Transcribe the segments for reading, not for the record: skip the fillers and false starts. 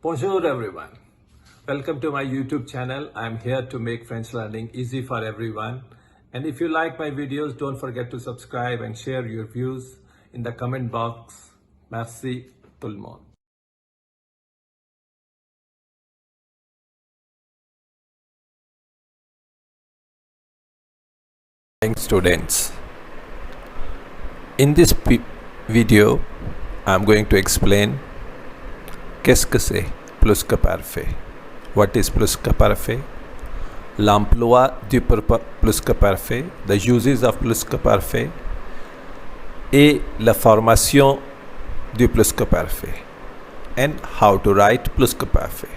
Bonjour everyone. Welcome to my YouTube channel. I'm here to make French learning easy for everyone. And if you like my videos, don't forget to subscribe and share your views in the comment box. Merci tout le monde. Students, in this video, I'm going to explain qu'est-ce que c'est pluscuparfait. What is pluscuparfait? L'emploi du pluscuparfait, the uses of pluscuparfait, et la formation du pluscuparfait, and how to write pluscuparfait.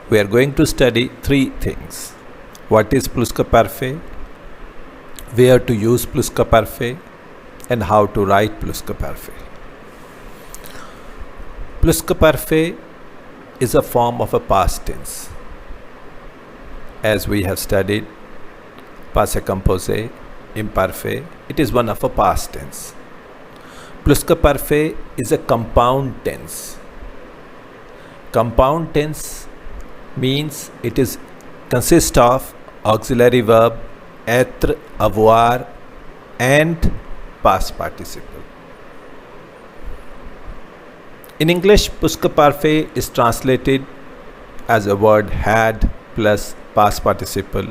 We are going to study three things. What is pluscuparfait? Where to use pluscuparfait, and how to write pluscuparfait. Pluscuparfait is a form of a past tense. As we have studied, passé composé, imparfait, it is one of a past tense. Pluscuparfait is a compound tense. Compound tense means it is consists of auxiliary verb, être, avoir, and past participle. In English, pluscuparfait is translated as a word had plus past participle.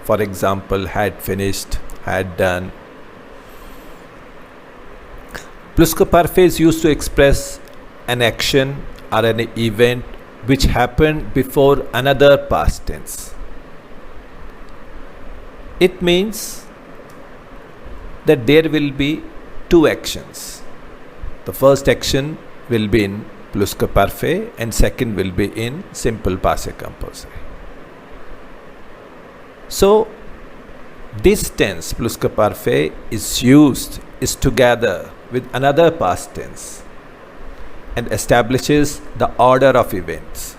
For example, had finished, had done. Pluscuparfait is used to express an action or an event which happened before another past tense. It means that there will be two actions. The first action will be in pluscuparfait and second will be in simple passé composé. So this tense pluscuparfait is together with another past tense and establishes the order of events.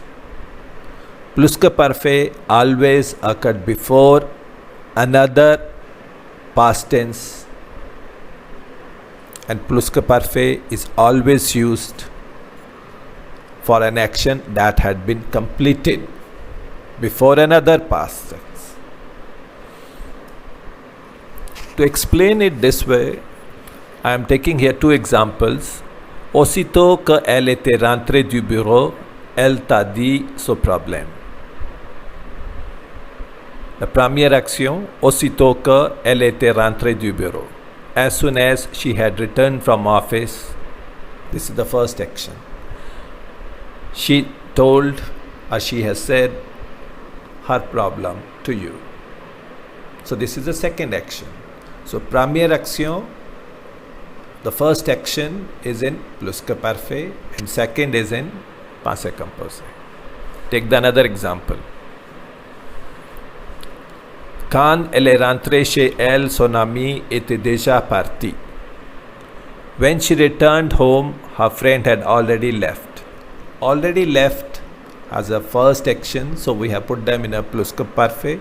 Pluscuparfait always occurred before another past tense, and pluscuparfait is always used for an action that had been completed before another past tense. To explain it this way, I am taking here two examples. Aussitôt qu'elle était rentrée du bureau, elle t'a dit son problème. La première action, aussitôt qu'elle était rentrée du bureau. As soon as she had returned from office, this is the first action. She told, or she has said, her problem to you. So this is the second action. So première action, the first action is in pluscuparfait and second is in passé composé. Take another example. Quand elle est rentrée chez elle, son ami était déjà parti. When she returned home, her friend had already left. Already left as a first action, so we have put them in a pluscuparfait,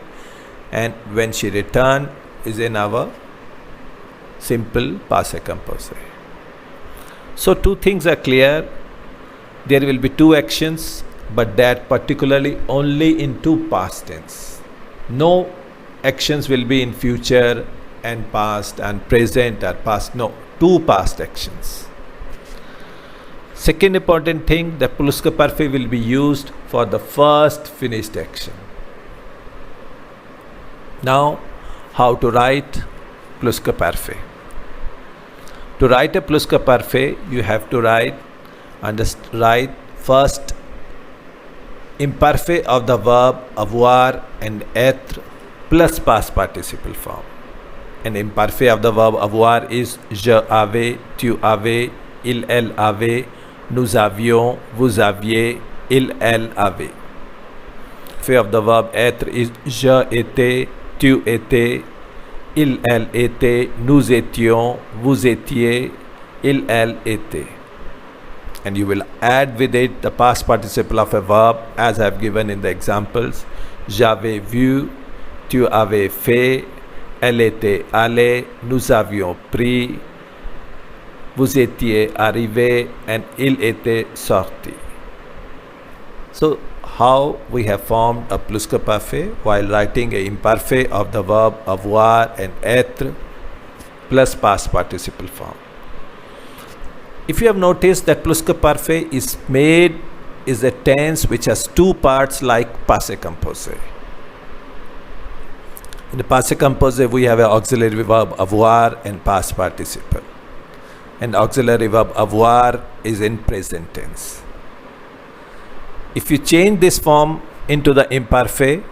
and when she returned is in our simple passé composé. So two things are clear. There will be two actions, but that particularly only in two past tense. No actions will be in future and past and present or past. No, two past actions. Second important thing, the pluscuparfait will be used for the first finished action. Now, how to write pluscuparfait? To write a pluscuparfait, you have to write first imparfait of the verb avoir and être plus past participle form. And imparfait of the verb avoir is je avais, tu avais, il, elle avait, nous avions, vous aviez, il, elle avait. Imparfait of the verb être is je étais, tu étais, il, elle était, nous étions, vous étiez, il, elle était. And you will add with it the past participle of a verb as I have given in the examples. J'avais vu, tu avais fait, elle était allée, nous avions pris, vous étiez arrivé, and il était sorti. So how we have formed a pluscuparfait while writing a imparfait of the verb avoir and être plus past participle form. If you have noticed that pluscuparfait is a tense which has two parts like passé composé. In the passé composé we have an auxiliary verb avoir and past participle, and auxiliary verb avoir is in present tense. If you change this form into the imparfait,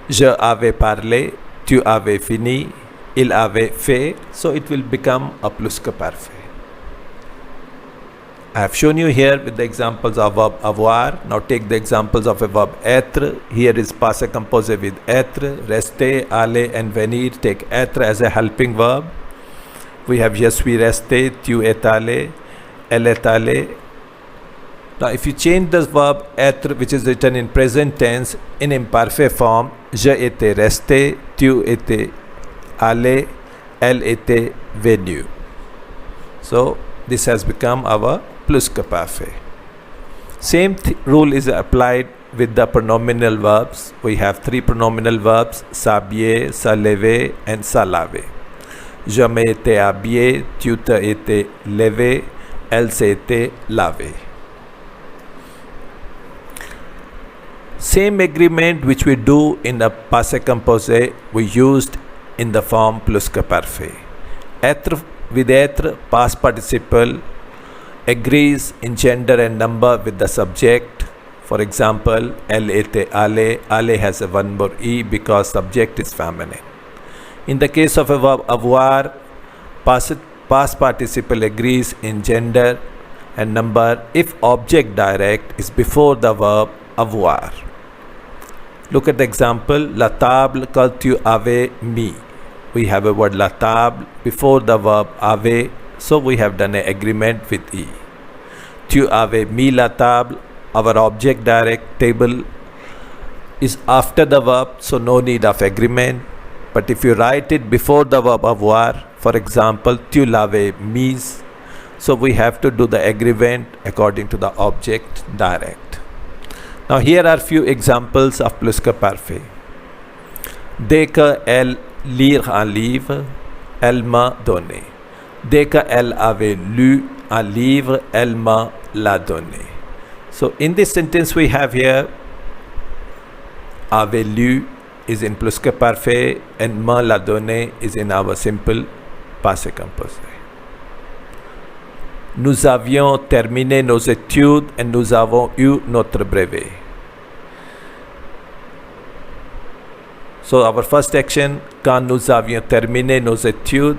je avais parlé, tu avais fini, il avait fait, so it will become a pluscuparfait. I have shown you here with the examples of verb avoir. Now take the examples of a verb être. Here is passé composé with être. Rester, aller and venir take être as a helping verb. We have je suis resté, tu es allé, elle est allée. Now if you change this verb être, which is written in present tense, in imparfait form, je étais resté, tu étais allé, elle était venue. So this has become our pluscuparfait. Same rule is applied with the pronominal verbs. We have three pronominal verbs, s'habiller, se lever and se laver. Je m'étais habillé, tu t'étais levé, elle s'était lavée. Same agreement which we do in the passé composé we used in the form pluscuparfait. Être with être, past participle, agrees in gender and number with the subject. For example, elle était allée, allée has a one more e because subject is feminine. In the case of a verb avoir, past participle agrees in gender and number if object direct is before the verb avoir. Look at the example, la table que tu avais mis. We have a word la table before the verb avait, so we have done an agreement with e. Tu avais mis la table, our object direct table is after the verb, so no need of agreement. But if you write it before the verb avoir, for example, tu l'avais mise, so we have to do the agreement according to the object direct. Now here are few examples of pluscuparfait. Dès que elle lire un livre, elle m'a donné. Dès qu'elle avait lu un livre, elle m'a l'a donné. So in this sentence we have here avait lu is in pluscuparfait and me l'a donné is in our simple passé composé. Nous avions terminé nos études et nous avons eu notre brevet. So our first action, quand nous avions terminé nos études,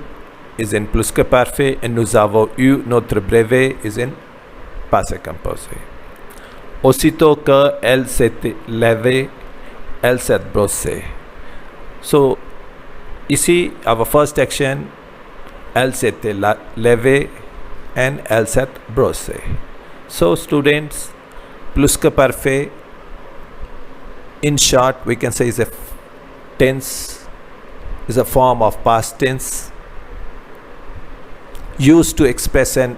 is in pluscuparfait and nous avons eu notre brevet is in passé composé. Aussitôt que elle s'était levée, elle s'est brossée. So ici our first action, elle s'était levée and elle s'est brossée. So students, pluscuparfait in short we can say is a tense, is a form of past tense used to express an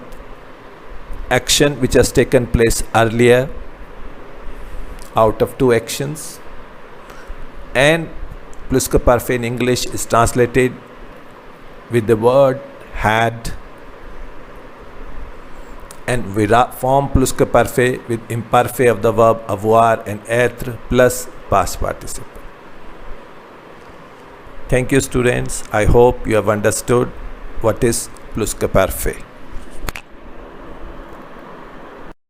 action which has taken place earlier out of two actions, and pluscuparfait in English is translated with the word had, and we form pluscuparfait with imparfait of the verb avoir and être plus past participle. Thank you students. I hope you have understood what is pluscuparfait.